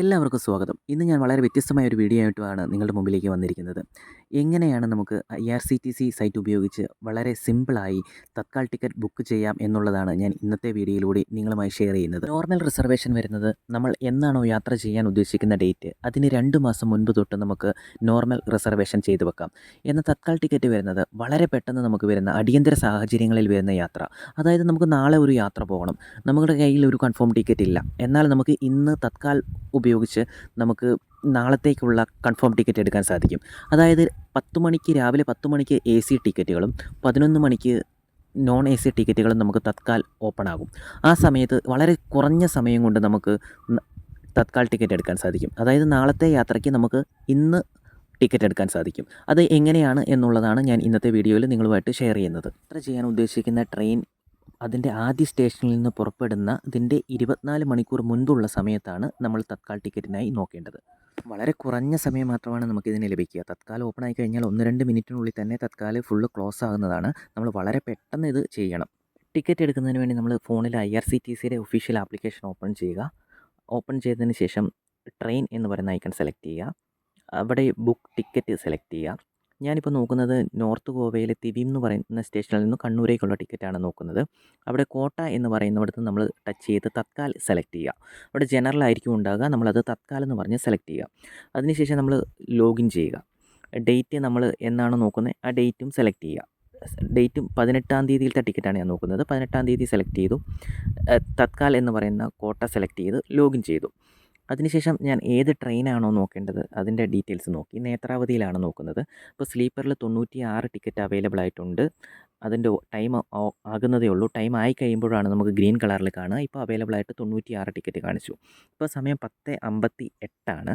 എല്ലാവർക്കും സ്വാഗതം. ഇന്ന് ഞാൻ വളരെ വ്യത്യസ്തമായ ഒരു വീഡിയോ ആയിട്ടുമാണ് നിങ്ങളുടെ മുമ്പിലേക്ക് വന്നിരിക്കുന്നത്. എങ്ങനെയാണ് നമുക്ക് IRCTC സൈറ്റ് ഉപയോഗിച്ച് വളരെ സിമ്പിളായി തത്കാൽ ടിക്കറ്റ് ബുക്ക് ചെയ്യാം എന്നുള്ളതാണ് ഞാൻ ഇന്നത്തെ വീഡിയോയിലൂടെ നിങ്ങളുമായി ഷെയർ ചെയ്യുന്നത്. നോർമൽ റിസർവേഷൻ വരുന്നത് നമ്മൾ എന്നാണോ യാത്ര ചെയ്യാൻ ഉദ്ദേശിക്കുന്ന ഡേറ്റ് അതിന് 2 മാസം മുൻപ് തൊട്ട് നമുക്ക് നോർമൽ റിസർവേഷൻ ചെയ്തു വെക്കാം. എന്നാൽ തത്കാൽ ടിക്കറ്റ് വരുന്നത് വളരെ പെട്ടെന്ന് നമുക്ക് വരുന്ന അടിയന്തര സാഹചര്യങ്ങളിൽ വരുന്ന യാത്ര. അതായത് നമുക്ക് നാളെ ഒരു യാത്ര പോകണം. നമ്മുടെ കയ്യിൽ ഒരു കൺഫേം ടിക്കറ്റ് ഇല്ല. എന്നാൽ നമുക്ക് ഇന്ന് തത്കാൽ ഉപയോഗിച്ച് നമുക്ക് നാളത്തേക്കുള്ള കൺഫേം ടിക്കറ്റ് എടുക്കാൻ സാധിക്കും. അതായത് രാവിലെ 10 മണിക്ക് AC ടിക്കറ്റുകളും 11 മണിക്ക് നോൺ AC ടിക്കറ്റുകളും നമുക്ക് തത്കാൽ ഓപ്പൺ ആകും. ആ സമയത്ത് വളരെ കുറഞ്ഞ സമയം കൊണ്ട് നമുക്ക് തത്കാൽ ടിക്കറ്റ് എടുക്കാൻ സാധിക്കും. അതായത് നാളത്തെ യാത്രയ്ക്ക് നമുക്ക് ഇന്ന് ടിക്കറ്റ് എടുക്കാൻ സാധിക്കും. അത് എങ്ങനെയാണ് എന്നുള്ളതാണ് ഞാൻ ഇന്നത്തെ വീഡിയോയിൽ നിങ്ങളുമായിട്ട് ഷെയർ ചെയ്യുന്നത്. യാത്ര ചെയ്യാൻ ഉദ്ദേശിക്കുന്ന ട്രെയിൻ അതിൻ്റെ ആദ്യ സ്റ്റേഷനിൽ നിന്ന് പുറപ്പെടുന്ന ഇതിൻ്റെ 24 മണിക്കൂർ മുൻപുള്ള സമയത്താണ് നമ്മൾ തത്കാൽ ടിക്കറ്റിനായി നോക്കേണ്ടത്. വളരെ കുറഞ്ഞ സമയം മാത്രമാണ് നമുക്കിതിന് ലഭിക്കുക. തത്കാൽ ഓപ്പൺ ആയി കഴിഞ്ഞാൽ 1-2 മിനിറ്റിനുള്ളിൽ തന്നെ തത്കാൽ ഫുള്ള് ക്ലോസ് ആകുന്നതാണ്. നമ്മൾ വളരെ പെട്ടെന്ന് ഇത് ചെയ്യണം. ടിക്കറ്റ് എടുക്കുന്നതിന് വേണ്ടി നമ്മൾ ഫോണിൽ IRCTCയുടെ ഒഫീഷ്യൽ ആപ്ലിക്കേഷൻ ഓപ്പൺ ചെയ്യുക. ഓപ്പൺ ചെയ്തതിന് ശേഷം ട്രെയിൻ എന്ന് പറയുന്ന ഐക്കൺ സെലക്ട് ചെയ്യുക. അവിടെ ബുക്ക് ടിക്കറ്റ് സെലക്ട് ചെയ്യുക. ഞാനിപ്പോൾ നോക്കുന്നത് നോർത്ത് ഗോവയിലെ തിവിം എന്ന് പറയുന്ന സ്റ്റേഷനിൽ നിന്ന് കണ്ണൂരേക്കുള്ള ടിക്കറ്റാണ് നോക്കുന്നത്. അവിടെ കോട്ട എന്ന് പറയുന്നിടത്ത് നമ്മൾ ടച്ച് ചെയ്ത് തത്കാൽ സെലക്ട് ചെയ്യുക. അവിടെ ജനറൽ ആയിരിക്കും ഉണ്ടാകുക. നമ്മളത് തത്കാൽ എന്ന് പറഞ്ഞ് സെലക്ട് ചെയ്യുക. അതിനുശേഷം നമ്മൾ ലോഗിൻ ചെയ്യുക. ഡേറ്റ് നമ്മൾ എന്നാണ് നോക്കുന്നത് ആ ഡേറ്റും സെലക്ട് ചെയ്യുക. ഡേറ്റും 18-ാം തീയതിയിലത്തെ ടിക്കറ്റാണ് ഞാൻ നോക്കുന്നത്. 18-ാം തീയതി സെലക്ട് ചെയ്തു. തത്കാൽ എന്ന് പറയുന്ന കോട്ട സെലക്ട് ചെയ്ത് ലോഗിൻ ചെയ്തു. അതിനുശേഷം ഞാൻ ഏത് ട്രെയിനാണോ നോക്കേണ്ടത് അതിൻ്റെ ഡീറ്റെയിൽസ് നോക്കി. നേത്രാവതിയിലാണ് നോക്കുന്നത്. ഇപ്പോൾ സ്ലീപ്പറിൽ 96 ടിക്കറ്റ് അവൈലബിൾ ആയിട്ടുണ്ട്. അതിൻ്റെ ടൈം ആകുന്നതേ ഉള്ളൂ. ടൈം ആയി കഴിയുമ്പോഴാണ് നമുക്ക് ഗ്രീൻ കളറിൽ കാണുക. ഇപ്പോൾ അവൈലബിൾ ആയിട്ട് 96 ടിക്കറ്റ് കാണിച്ചു. ഇപ്പോൾ സമയം 10:58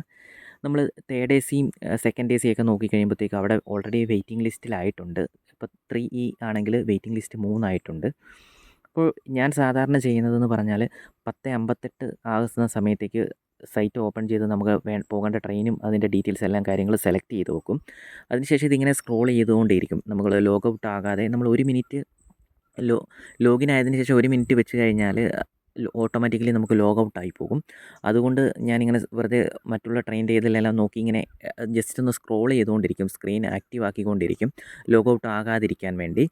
നമ്മൾ തേർഡ് ACയും സെക്കൻഡ് AC ഒക്കെ നോക്കി കഴിയുമ്പോഴത്തേക്ക് അവിടെ ഓൾറെഡി വെയിറ്റിംഗ് ലിസ്റ്റിലായിട്ടുണ്ട്. ഇപ്പോൾ 3E ആണെങ്കിൽ വെയിറ്റിംഗ് ലിസ്റ്റ് 3 ആയിട്ടുണ്ട്. അപ്പോൾ ഞാൻ സാധാരണ ചെയ്യുന്നതെന്ന് പറഞ്ഞാൽ 10:58 ആകുന്ന സമയത്തേക്ക് സൈറ്റ് ഓപ്പൺ ചെയ്ത് നമുക്ക് പോകേണ്ട ട്രെയിനും അതിൻ്റെ ഡീറ്റെയിൽസ് എല്ലാം കാര്യങ്ങൾ സെലക്ട് ചെയ്ത് വെക്കും. അതിനുശേഷം ഇതിങ്ങനെ സ്ക്രോൾ ചെയ്തുകൊണ്ടിരിക്കും. നമ്മൾ ലോഗൗട്ട് ആകാതെ നമ്മൾ 1 മിനിറ്റ് ലോഗിൻ ആയതിനു ശേഷം 1 മിനിറ്റ് വെച്ച് കഴിഞ്ഞാൽ ഓട്ടോമാറ്റിക്കലി നമുക്ക് ലോഗൗട്ട് ആയി പോകും. അതുകൊണ്ട് ഞാനിങ്ങനെ വെറുതെ മറ്റുള്ള ട്രെയിനിൻ്റെ ഇതിലെല്ലാം നോക്കി ഇങ്ങനെ ജസ്റ്റ് ഒന്ന് സ്ക്രോൾ ചെയ്തുകൊണ്ടിരിക്കും. സ്ക്രീൻ ആക്റ്റീവ് ആക്കിക്കൊണ്ടിരിക്കും ലോഗൗട്ട് ആകാതിരിക്കാൻ വേണ്ടി.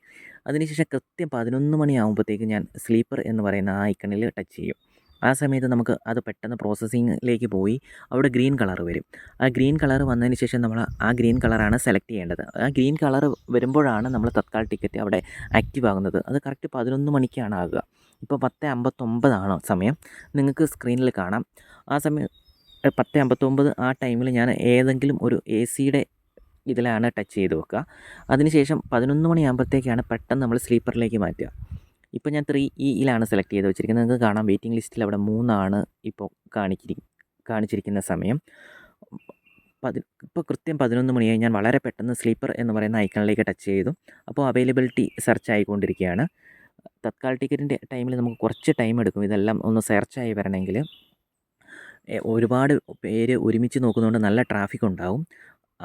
അതിനുശേഷം കൃത്യം 11 മണിയാകുമ്പോഴത്തേക്ക് ഞാൻ സ്ലീപ്പർ എന്ന് പറയുന്ന ആ ഐക്കണിൽ ടച്ച് ചെയ്യും. ആ സമയത്ത് നമുക്ക് അത് പെട്ടെന്ന് പ്രോസസ്സിങ്ങിലേക്ക് പോയി അവിടെ ഗ്രീൻ കളർ വരും. ആ ഗ്രീൻ കളർ വന്നതിന് ശേഷം നമ്മൾ ആ ഗ്രീൻ കളറാണ് സെലക്ട് ചെയ്യേണ്ടത്. ആ ഗ്രീൻ കളർ വരുമ്പോഴാണ് നമ്മൾ തത്കാൽ ടിക്കറ്റ് അവിടെ ആക്റ്റീവ് ആകുന്നത്. അത് കറക്റ്റ് 11 മണിക്കാണ് ആകുക. ഇപ്പോൾ 10:59 സമയം. നിങ്ങൾക്ക് സ്ക്രീനിൽ കാണാം. ആ സമയം 10:59 ആ ടൈമിൽ ഞാൻ ഏതെങ്കിലും ഒരു ACയുടെ ഇതിലാണ് ടച്ച് ചെയ്ത് വെക്കുക. അതിനുശേഷം 11 മണിയാകുമ്പോഴത്തേക്കാണ് പെട്ടെന്ന് നമ്മൾ സ്ലീപ്പറിലേക്ക് മാറ്റുക. ഇപ്പോൾ ഞാൻ 3Eയിലാണ് സെലക്ട് ചെയ്ത് വെച്ചിരിക്കുന്നത്. നിങ്ങൾക്ക് കാണാം വെയിറ്റിംഗ് ലിസ്റ്റിൽ അവിടെ 3 ആണ് ഇപ്പോൾ കാണിച്ചിരിക്കുന്ന സമയം. ഇപ്പോൾ കൃത്യം 11 മണിയായി. ഞാൻ വളരെ പെട്ടെന്ന് സ്ലീപ്പർ എന്ന് പറയുന്ന ഐക്കണിലേക്ക് ടച്ച് ചെയ്തു. അപ്പോൾ അവൈലബിലിറ്റി സെർച്ച് ആയിക്കൊണ്ടിരിക്കുകയാണ്. തത്കാൽ ടിക്കറ്റിൻ്റെ ടൈമിൽ നമുക്ക് കുറച്ച് ടൈം എടുക്കും ഇതെല്ലാം ഒന്ന് സെർച്ചായി വരണമെങ്കിൽ. ഒരുപാട് പേര് ഒരുമിച്ച് നോക്കുന്നതുകൊണ്ട് നല്ല ട്രാഫിക് ഉണ്ടാവും.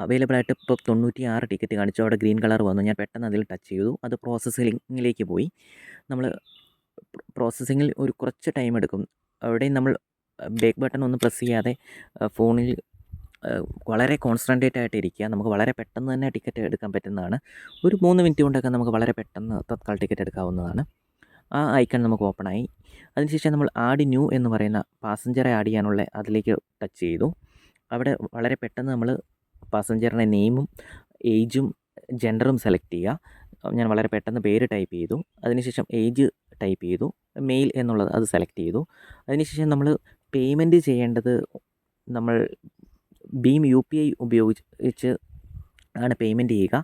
അവൈലബിൾ ആയിട്ട് ഇപ്പോൾ 96 ടിക്കറ്റ് കാണിച്ചു. അവിടെ ഗ്രീൻ കളർ വന്നു. ഞാൻ പെട്ടെന്ന് അതിൽ ടച്ച് ചെയ്തു. അത് പ്രോസസ്സിങ്ങിലേക്ക് പോയി. നമ്മൾ പ്രോസസ്സിങ്ങിൽ ഒരു കുറച്ച് ടൈം എടുക്കും. അവിടെയും നമ്മൾ ബാക്ക് ബട്ടൺ ഒന്നും പ്രസ് ചെയ്യാതെ ഫോണിൽ വളരെ കോൺസെൻട്രേറ്റ് ആയിട്ട് ഇരിക്കുക. നമുക്ക് വളരെ പെട്ടെന്ന് തന്നെ ടിക്കറ്റ് എടുക്കാൻ പറ്റുന്നതാണ്. ഒരു 3 മിനിറ്റ് കൊണ്ടൊക്കെ നമുക്ക് വളരെ പെട്ടെന്ന് തത്കാൽ ടിക്കറ്റ് എടുക്കാവുന്നതാണ്. ആ ഐക്കൺ നമുക്ക് ഓപ്പണായി. അതിനുശേഷം നമ്മൾ ആഡ് ന്യൂ എന്ന് പറയുന്ന പാസഞ്ചറെ ആഡ് ചെയ്യാനുള്ള അതിലേക്ക് ടച്ച് ചെയ്തു. അവിടെ വളരെ പെട്ടെന്ന് നമ്മൾ പാസഞ്ചറിൻ്റെ നെയിമും ഏജും ജെൻഡറും സെലക്ട് ചെയ്യുക. ഞാൻ വളരെ പെട്ടെന്ന് പേര് ടൈപ്പ് ചെയ്തു. അതിനുശേഷം ഏജ് ടൈപ്പ് ചെയ്തു. മെയിൽ എന്നുള്ളത് അത് സെലക്ട് ചെയ്തു. അതിനുശേഷം നമ്മൾ പേയ്മെൻറ്റ് ചെയ്യേണ്ടത് നമ്മൾ ഭീം UPI ഉപയോഗിച്ച് ആണ് പേയ്മെൻറ്റ് ചെയ്യുക.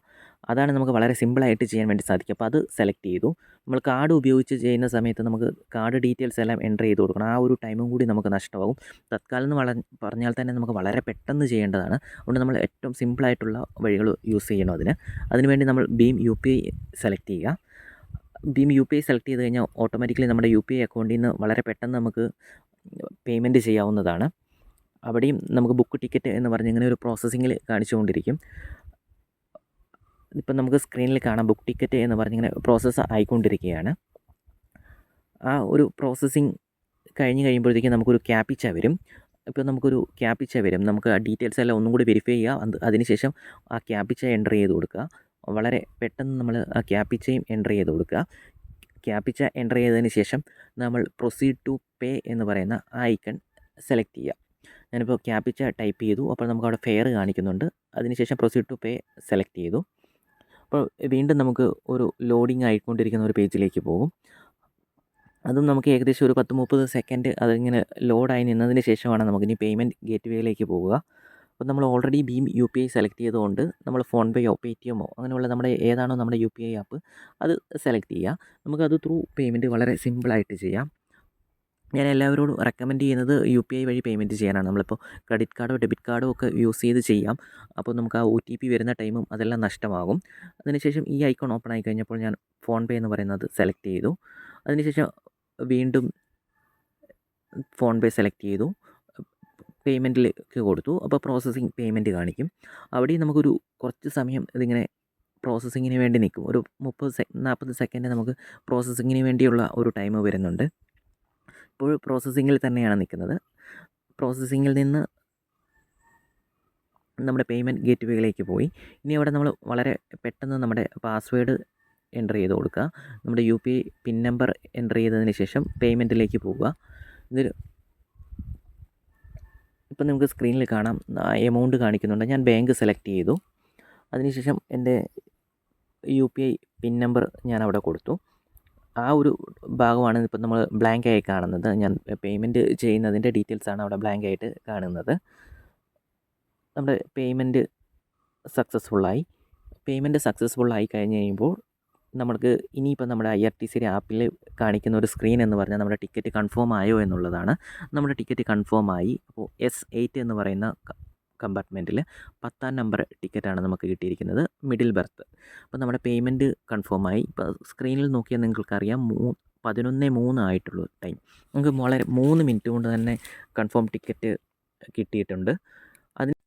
അതാണ് നമുക്ക് വളരെ സിമ്പിളായിട്ട് ചെയ്യാൻ വേണ്ടി സാധിക്കും. അപ്പോൾ അത് സെലക്ട് ചെയ്തു. നമ്മൾ കാർഡ് ഉപയോഗിച്ച് ചെയ്യുന്ന സമയത്ത് നമുക്ക് കാർഡ് ഡീറ്റെയിൽസ് എല്ലാം എൻ്റർ ചെയ്ത് കൊടുക്കണം. ആ ഒരു ടൈമും കൂടി നമുക്ക് നഷ്ടമാകും. തത്കാലം എന്ന് പറഞ്ഞാൽ തന്നെ നമുക്ക് വളരെ പെട്ടെന്ന് ചെയ്യേണ്ടതാണ്. അതുകൊണ്ട് നമ്മൾ ഏറ്റവും സിമ്പിളായിട്ടുള്ള വഴികൾ യൂസ് ചെയ്യണം അതിനുവേണ്ടി നമ്മൾ ഭീം UPI സെലക്ട് ചെയ്യുക. ഭീം UPI സെലക്ട് ചെയ്ത് കഴിഞ്ഞാൽ ഓട്ടോമാറ്റിക്കലി നമ്മുടെ UPI അക്കൗണ്ടിൽ നിന്ന് വളരെ പെട്ടെന്ന് നമുക്ക് പേയ്മെൻറ്റ് ചെയ്യാവുന്നതാണ്. അവിടെയും നമുക്ക് ബുക്ക് ടിക്കറ്റ് എന്ന് പറഞ്ഞ് ഇങ്ങനെ ഒരു പ്രോസസ്സിങ്ങിൽ കാണിച്ചുകൊണ്ടിരിക്കും. ഇപ്പം നമുക്ക് സ്ക്രീനിൽ കാണാം ബുക്ക് ടിക്കറ്റ് എന്ന് പറഞ്ഞിങ്ങനെ പ്രോസസ്സ് ആയിക്കൊണ്ടിരിക്കുകയാണ്. ആ ഒരു പ്രോസസ്സിങ് കഴിഞ്ഞ് കഴിയുമ്പോഴത്തേക്കും നമുക്കൊരു ക്യാപിച്ച വരും. ഇപ്പോൾ നമുക്കൊരു ക്യാപ്ച വരും. നമുക്ക് ആ ഡീറ്റെയിൽസ് എല്ലാം ഒന്നും കൂടി വെരിഫൈ ചെയ്യുക. അതിനുശേഷം ആ ക്യാപ്ച എൻ്റർ ചെയ്ത് കൊടുക്കുക. വളരെ പെട്ടെന്ന് നമ്മൾ ആ ക്യാപ്ചയും എൻ്റർ ചെയ്ത് കൊടുക്കുക. ക്യാപ്ച എൻ്റർ ചെയ്തതിന് ശേഷം നമ്മൾ പ്രൊസീഡ് ടു പേ എന്ന് പറയുന്ന ആ ഐക്കൺ സെലക്ട് ചെയ്യുക. ഞാനിപ്പോൾ ക്യാപ്ച ടൈപ്പ് ചെയ്തു. അപ്പോൾ നമുക്കവിടെ ഫെയർ കാണിക്കുന്നുണ്ട്. അതിനുശേഷം പ്രൊസീഡ് ടു പേ സെലക്ട് ചെയ്തു. അപ്പോൾ വീണ്ടും നമുക്ക് ഒരു ലോഡിങ് ആയിക്കൊണ്ടിരിക്കുന്ന ഒരു പേജിലേക്ക് പോകും. അതും നമുക്ക് ഏകദേശം ഒരു 10-30 സെക്കൻഡ് അതിങ്ങനെ ലോഡായി നിന്നതിന് ശേഷമാണ് നമുക്കിനി പേയ്മെൻറ്റ് ഗേറ്റ്വേയിലേക്ക് പോകുക. അപ്പോൾ നമ്മൾ ഓൾറെഡി ഭീം UPI സെലക്ട് ചെയ്തുകൊണ്ട് നമ്മൾ ഫോൺ പേയോ പേടിഎമ്മോ അങ്ങനെയുള്ള നമ്മുടെ ഏതാണോ നമ്മുടെ UPI ആപ്പ് അത് സെലക്ട് ചെയ്യുക. നമുക്കത് ത്രൂ പേയ്മെൻറ്റ് വളരെ സിമ്പിളായിട്ട് ചെയ്യാം. ഞാൻ എല്ലാവരോടും റെക്കമെൻഡ് ചെയ്യുന്നത് UPI വഴി പേയ്മെൻറ്റ് ചെയ്യാനാണ്. നമ്മളിപ്പോൾ ക്രെഡിറ്റ് കാർഡോ ഡെബിറ്റ് കാർഡോ ഒക്കെ യൂസ് ചെയ്ത് ചെയ്യാം. അപ്പോൾ നമുക്ക് ആ OTP വരുന്ന ടൈമും അതെല്ലാം നഷ്ടമാകും. അതിനുശേഷം ഈ ഐക്കൺ ഓപ്പൺ ആയി കഴിഞ്ഞപ്പോൾ ഞാൻ ഫോൺ പേ എന്ന് പറയുന്നത് സെലക്ട് ചെയ്തു. അതിനുശേഷം വീണ്ടും ഫോൺ പേ സെലക്ട് ചെയ്തു. പേയ്മെൻറ്റിലേക്ക് കൊടുത്തു. അപ്പോൾ പ്രോസസ്സിംഗ് പേയ്മെൻറ്റ് കാണിക്കും. അവിടെയും നമുക്കൊരു കുറച്ച് സമയം ഇതിങ്ങനെ പ്രോസസ്സിങ്ങിന് വേണ്ടി നിൽക്കും. ഒരു 30-40 സെക്കൻഡ് നമുക്ക് പ്രോസസ്സിങ്ങിന് വേണ്ടിയുള്ള ഒരു ടൈം വരുന്നുണ്ട്. ഇപ്പോൾ പ്രോസസ്സിങ്ങിൽ തന്നെയാണ് നിൽക്കുന്നത്. പ്രോസസ്സിങ്ങിൽ നിന്ന് നമ്മുടെ പേയ്മെൻറ്റ് ഗേറ്റ്വേയിലേക്ക് പോയി. ഇനി അവിടെ നമ്മൾ വളരെ പെട്ടെന്ന് നമ്മുടെ പാസ്വേഡ് എൻ്റർ ചെയ്ത് കൊടുക്കുക. നമ്മുടെ UPI പിൻ നമ്പർ എൻ്റർ ചെയ്തതിന് ശേഷം പേയ്മെൻറ്റിലേക്ക് പോവുക. ഇതൊരു ഇപ്പം നമുക്ക് സ്ക്രീനിൽ കാണാം എമൗണ്ട് കാണിക്കുന്നുണ്ട്. ഞാൻ ബാങ്ക് സെലക്ട് ചെയ്തു. അതിനുശേഷം എൻ്റെ UPI പിൻ നമ്പർ ഞാൻ അവിടെ കൊടുത്തു. ആ ഒരു ഭാഗമാണ് ഇപ്പം നമ്മൾ ബ്ലാങ്ക് ആയി കാണുന്നത്. ഞാൻ പേയ്മെൻറ്റ് ചെയ്യുന്നതിൻ്റെ ഡീറ്റെയിൽസാണ് അവിടെ ബ്ലാങ്ക് ആയിട്ട് കാണുന്നത്. നമ്മുടെ പേയ്മെൻറ്റ് സക്സസ്ഫുള്ളായി. പേയ്മെൻറ്റ് സക്സസ്ഫുള്ളായി കഴിഞ്ഞ് കഴിയുമ്പോൾ നമുക്ക് ഇനിയിപ്പോൾ നമ്മുടെ IRTC ആപ്പിൽ കാണിക്കുന്ന ഒരു സ്ക്രീൻ എന്ന് പറഞ്ഞാൽ നമ്മുടെ ടിക്കറ്റ് കൺഫേം ആയോ എന്നുള്ളതാണ്. നമ്മുടെ ടിക്കറ്റ് കൺഫേം ആയി. അപ്പോൾ S8 എന്ന് പറയുന്ന കമ്പാർട്ട്മെൻറ്റിൽ 10ാം നമ്പർ ടിക്കറ്റാണ് നമുക്ക് കിട്ടിയിരിക്കുന്നത്, മിഡിൽ ബെർത്ത്. അപ്പോൾ നമ്മുടെ പേയ്മെൻറ്റ് കൺഫേം ആയി. ഇപ്പോൾ സ്ക്രീനിൽ നോക്കിയാൽ നിങ്ങൾക്കറിയാം 11:03 ആയിട്ടുള്ളൂ ടൈം. നമുക്ക് വളരെ 3 മിനിറ്റ് കൊണ്ട് തന്നെ കൺഫേം ടിക്കറ്റ് കിട്ടിയിട്ടുണ്ട്. അതിന്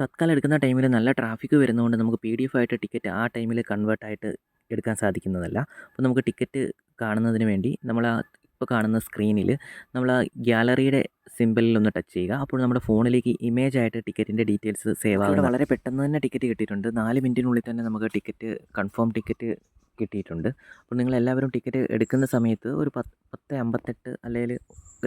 തത്കാലം എടുക്കുന്ന ടൈമിൽ നല്ല ട്രാഫിക് വരുന്നതുകൊണ്ട് നമുക്ക് PDF ആയിട്ട് ടിക്കറ്റ് ആ ടൈമിൽ കൺവേർട്ടായിട്ട് എടുക്കാൻ സാധിക്കുന്നതല്ല. അപ്പോൾ നമുക്ക് ടിക്കറ്റ് കാണുന്നതിന് വേണ്ടി നമ്മൾ ആ ഇപ്പോൾ കാണുന്ന സ്ക്രീനിൽ നമ്മൾ ആ ഗ്യാലറിയുടെ സിമ്പലിൽ ഒന്ന് ടച്ച് ചെയ്യുക. അപ്പോൾ നമ്മുടെ ഫോണിലേക്ക് ഇമേജ് ആയിട്ട് ടിക്കറ്റിൻ്റെ ഡീറ്റെയിൽസ് സേവ് ആകും. വളരെ പെട്ടെന്ന് തന്നെ ടിക്കറ്റ് കിട്ടിയിട്ടുണ്ട്. 4 മിനിറ്റിനുള്ളിൽ തന്നെ നമുക്ക് ടിക്കറ്റ് കൺഫേം ടിക്കറ്റ് കിട്ടിയിട്ടുണ്ട്. അപ്പോൾ നിങ്ങളെല്ലാവരും ടിക്കറ്റ് എടുക്കുന്ന സമയത്ത് ഒരു 10:58 അല്ലെങ്കിൽ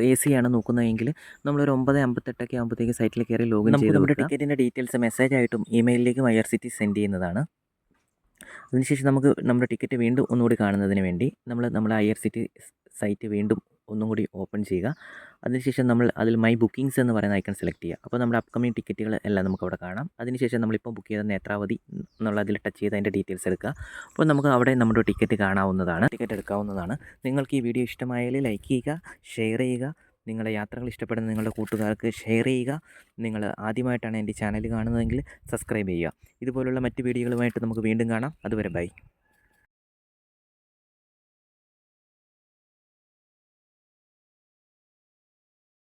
AC ആണ് നോക്കുന്നതെങ്കിൽ നമ്മളൊരു 9:58 ആകുമ്പോഴത്തേക്ക് സൈറ്റിൽ കയറി ലോഗിൻ ചെയ്ത് നമ്മുടെ ടിക്കറ്റിൻ്റെ ഡീറ്റെയിൽസ് മെസ്സേജായിട്ടും ഇമെയിലിലേക്കും IRCTC സെൻഡ് ചെയ്യുന്നതാണ്. അതിനുശേഷം നമുക്ക് നമ്മുടെ ടിക്കറ്റ് വീണ്ടും ഒന്നുകൂടി കാണുന്നതിന് വേണ്ടി നമ്മുടെ IRCTC സൈറ്റ് വീണ്ടും ഒന്നും കൂടി ഓപ്പൺ ചെയ്യുക. അതിനുശേഷം നമ്മൾ അതിൽ മൈ ബുക്കിംഗ്സ് എന്ന് പറയുന്ന ഐക്കൺ സെലക്ട് ചെയ്യുക. അപ്പോൾ നമ്മുടെ അപ്കമിങ് ടിക്കറ്റുകൾ എല്ലാം നമുക്കവിടെ കാണാം. അതിനുശേഷം നമ്മളിപ്പോൾ ബുക്ക് ചെയ്ത നേത്രാവതി എന്നുള്ള അതിൽ ടച്ച് ചെയ്ത് അതിൻ്റെ ഡീറ്റെയിൽസ് എടുക്കുക. അപ്പോൾ നമുക്ക് അവിടെ നമ്മുടെ ടിക്കറ്റ് കാണാവുന്നതാണ്, ടിക്കറ്റ് എടുക്കാവുന്നതാണ്. നിങ്ങൾക്ക് ഈ വീഡിയോ ഇഷ്ടമായാൽ ലൈക്ക് ചെയ്യുക, ഷെയർ ചെയ്യുക. നിങ്ങളുടെ യാത്രകൾ ഇഷ്ടപ്പെടുന്ന നിങ്ങളുടെ കൂട്ടുകാർക്ക് ഷെയർ ചെയ്യുക. നിങ്ങൾ ആദ്യമായിട്ടാണ് എൻ്റെ ചാനൽ കാണുന്നതെങ്കിൽ സബ്സ്ക്രൈബ് ചെയ്യുക. ഇതുപോലുള്ള മറ്റ് വീഡിയോകളുമായിട്ട് നമുക്ക് വീണ്ടും കാണാം. അതുവരെ ബൈ.